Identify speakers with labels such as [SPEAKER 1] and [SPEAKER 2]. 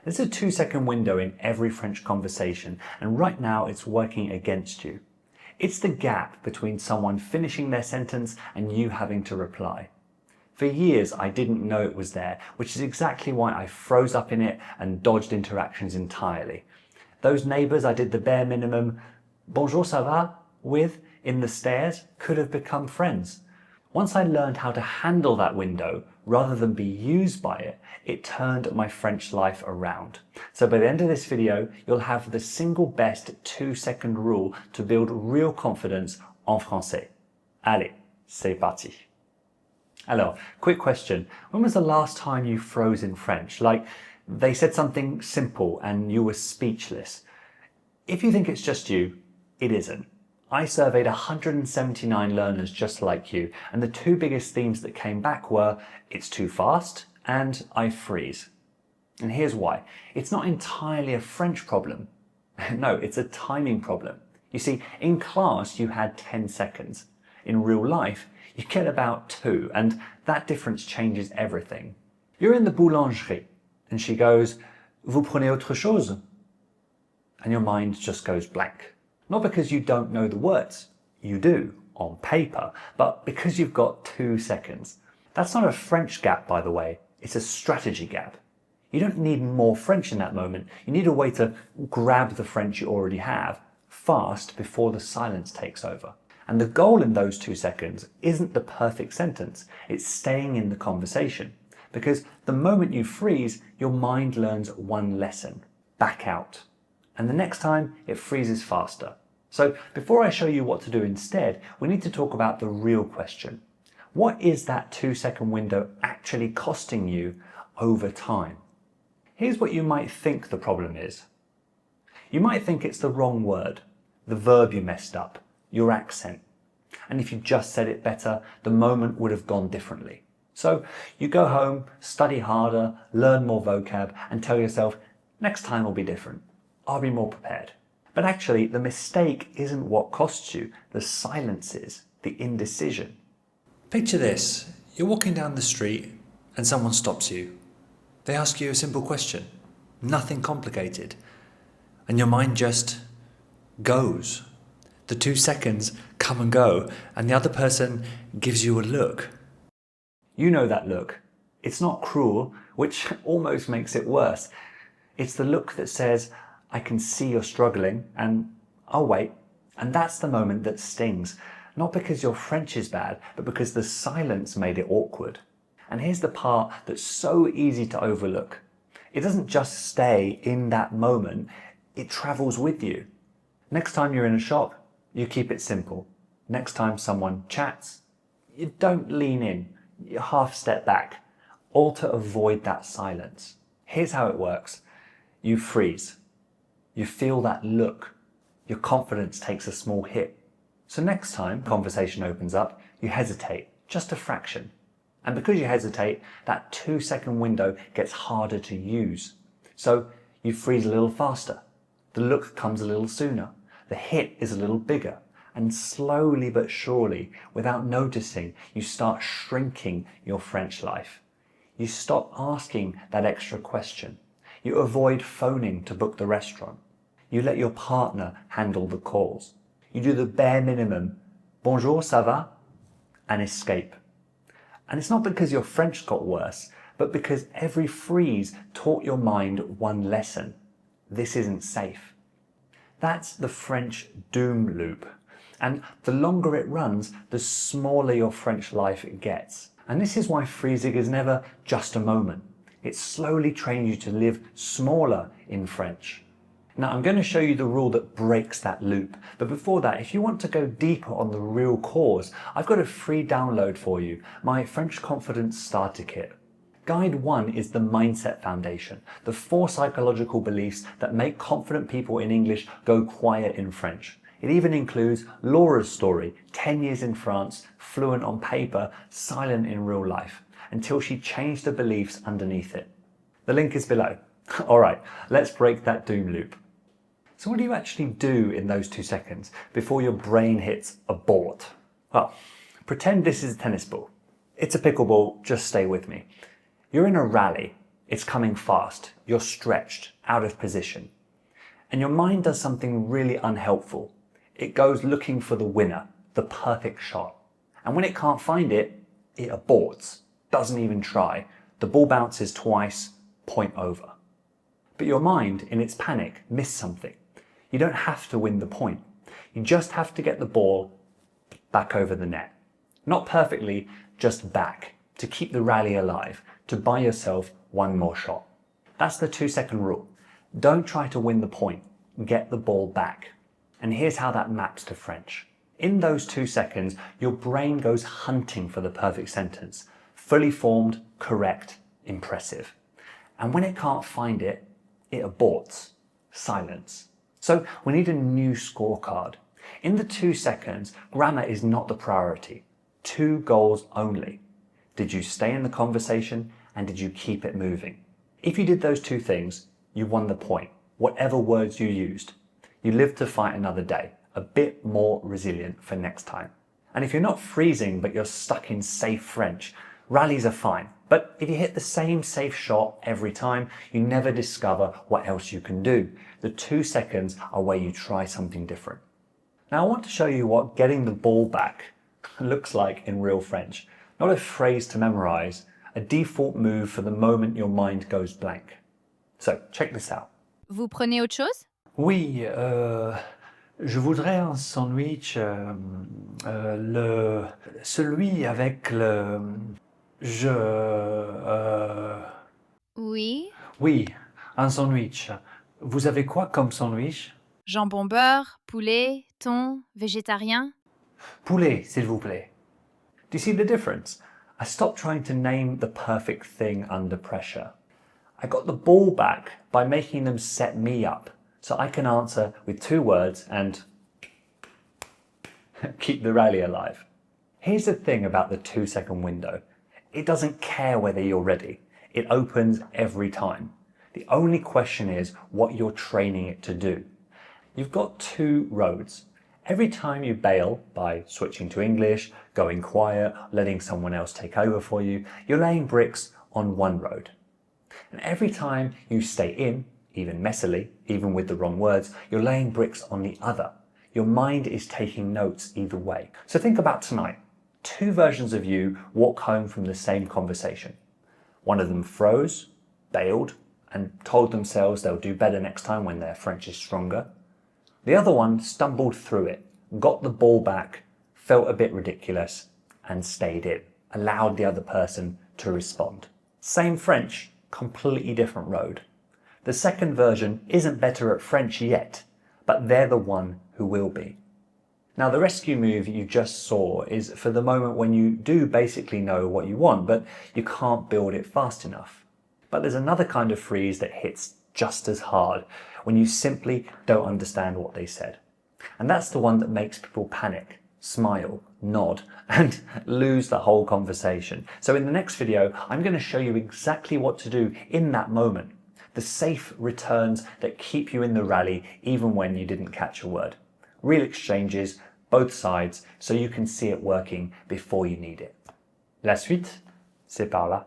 [SPEAKER 1] There's a 2-second window in every French conversation, and right now it's working against you. It's the gap between someone finishing their sentence and you having to reply. For years I didn't know it was there, which is exactly why I froze up in it and dodged interactions entirely. Those neighbours I did the bare minimum bonjour ça va with in the stairs could have become friends. Once I learned how to handle that window rather than be used by it, it turned my French life around. So by the end of this video, you'll have the single best 2-second rule to build real confidence en français. Allez, c'est parti. Alors, quick question. When was the last time you froze in French? Like, they said something simple and you were speechless. If you think it's just you, it isn't. I surveyed 179 learners just like you, and the two biggest themes that came back were, it's too fast and I freeze. And here's why. It's not entirely a French problem. No, it's a timing problem. You see, in class you had 10 seconds. In real life, you get about 2, and that difference changes everything. You're in the boulangerie, and she goes, vous prenez autre chose? And your mind just goes blank. Not because you don't know the words, you do, on paper, but because you've got 2 seconds. That's not a French gap, by the way, it's a strategy gap. You don't need more French in that moment, you need a way to grab the French you already have, fast before the silence takes over. And the goal in those 2 seconds isn't the perfect sentence, it's staying in the conversation. Because the moment you freeze, your mind learns one lesson, back out. And the next time, it freezes faster. So before I show you what to do instead, we need to talk about the real question. What is that 2-second window actually costing you over time? Here's what you might think the problem is. You might think it's the wrong word, the verb you messed up, your accent. And if you just said it better, the moment would have gone differently. So you go home, study harder, learn more vocab, and tell yourself, next time will be different. I'll be more prepared. But actually, the mistake isn't what costs you, the silence is, the indecision.
[SPEAKER 2] Picture this, you're walking down the street and someone stops you. They ask you a simple question, nothing complicated, and your mind just goes. The 2 seconds come and go, and the other person gives you a look.
[SPEAKER 1] You know that look. It's not cruel, which almost makes it worse. It's the look that says, I can see you're struggling, and I'll wait. And that's the moment that stings. Not because your French is bad, but because the silence made it awkward. And here's the part that's so easy to overlook. It doesn't just stay in that moment, it travels with you. Next time you're in a shop, you keep it simple. Next time someone chats, you don't lean in, you half step back, all to avoid that silence. Here's how it works. You freeze. You feel that look. Your confidence takes a small hit. So next time conversation opens up, you hesitate, just a fraction. And because you hesitate, that 2-second window gets harder to use. So you freeze a little faster. The look comes a little sooner. The hit is a little bigger. And slowly but surely, without noticing, you start shrinking your French life. You stop asking that extra question. You avoid phoning to book the restaurant. You let your partner handle the calls. You do the bare minimum, bonjour, ça va, and escape. And it's not because your French got worse, but because every freeze taught your mind one lesson. This isn't safe. That's the French doom loop. And the longer it runs, the smaller your French life gets. And this is why freezing is never just a moment. It slowly trains you to live smaller in French. Now I'm going to show you the rule that breaks that loop. But before that, if you want to go deeper on the real cause, I've got a free download for you, my French Confidence Starter Kit. Guide 1 is the Mindset Foundation, the 4 psychological beliefs that make confident people in English go quiet in French. It even includes Laura's story, 10 years in France, fluent on paper, silent in real life, until she changed the beliefs underneath it. The link is below. Alright, let's break that doom loop. So what do you actually do in those 2 seconds before your brain hits abort? Well, pretend this is a tennis ball. It's a pickleball, just stay with me. You're in a rally. It's coming fast. You're stretched, out of position. And your mind does something really unhelpful. It goes looking for the winner, the perfect shot. And when it can't find it, it aborts, doesn't even try. The ball bounces twice, point over. But your mind, in its panic, missed something. You don't have to win the point. You just have to get the ball back over the net. Not perfectly, just back, to keep the rally alive, to buy yourself one more shot. That's the 2-second rule. Don't try to win the point, get the ball back. And here's how that maps to French. In those 2 seconds, your brain goes hunting for the perfect sentence. Fully formed, correct, impressive. And when it can't find it, it aborts. Silence. So we need a new scorecard. In the 2 seconds, grammar is not the priority. 2 goals only. Did you stay in the conversation and did you keep it moving? If you did those 2 things, you won the point, whatever words you used. You lived to fight another day, a bit more resilient for next time. And if you're not freezing but you're stuck in safe French, rallies are fine. But if you hit the same safe shot every time, you never discover what else you can do. The 2 seconds are where you try something different. Now I want to show you what getting the ball back looks like in real French. Not a phrase to memorize, a default move for the moment your mind goes blank. So check this out.
[SPEAKER 3] Vous prenez autre chose?
[SPEAKER 1] Oui, je voudrais un sandwich, celui avec le,
[SPEAKER 3] Oui.
[SPEAKER 1] oui, un sandwich. Vous avez quoi comme sandwich?
[SPEAKER 3] Jambon beurre, poulet, thon, végétarien.
[SPEAKER 1] Poulet, s'il vous plaît. Do you see the difference? I stopped trying to name the perfect thing under pressure. I got the ball back by making them set me up so I can answer with 2 words and keep the rally alive. Here's the thing about the 2-second window. It doesn't care whether you're ready. It opens every time. The only question is what you're training it to do. You've got 2 roads. Every time you bail by switching to English, going quiet, letting someone else take over for you, you're laying bricks on one road. And every time you stay in, even messily, even with the wrong words, you're laying bricks on the other. Your mind is taking notes either way. So think about tonight. 2 versions of you walk home from the same conversation. One of them froze, bailed, and told themselves they'll do better next time when their French is stronger. The other one stumbled through it, got the ball back, felt a bit ridiculous, and stayed in, allowed the other person to respond. Same French, completely different road. The second version isn't better at French yet, but they're the one who will be. Now the rescue move you just saw is for the moment when you do basically know what you want, but you can't build it fast enough. But there's another kind of freeze that hits just as hard when you simply don't understand what they said. And that's the one that makes people panic, smile, nod, and lose the whole conversation. So in the next video, I'm going to show you exactly what to do in that moment. The safe returns that keep you in the rally even when you didn't catch a word. Real exchanges, both sides, so you can see it working before you need it. La suite, c'est par là.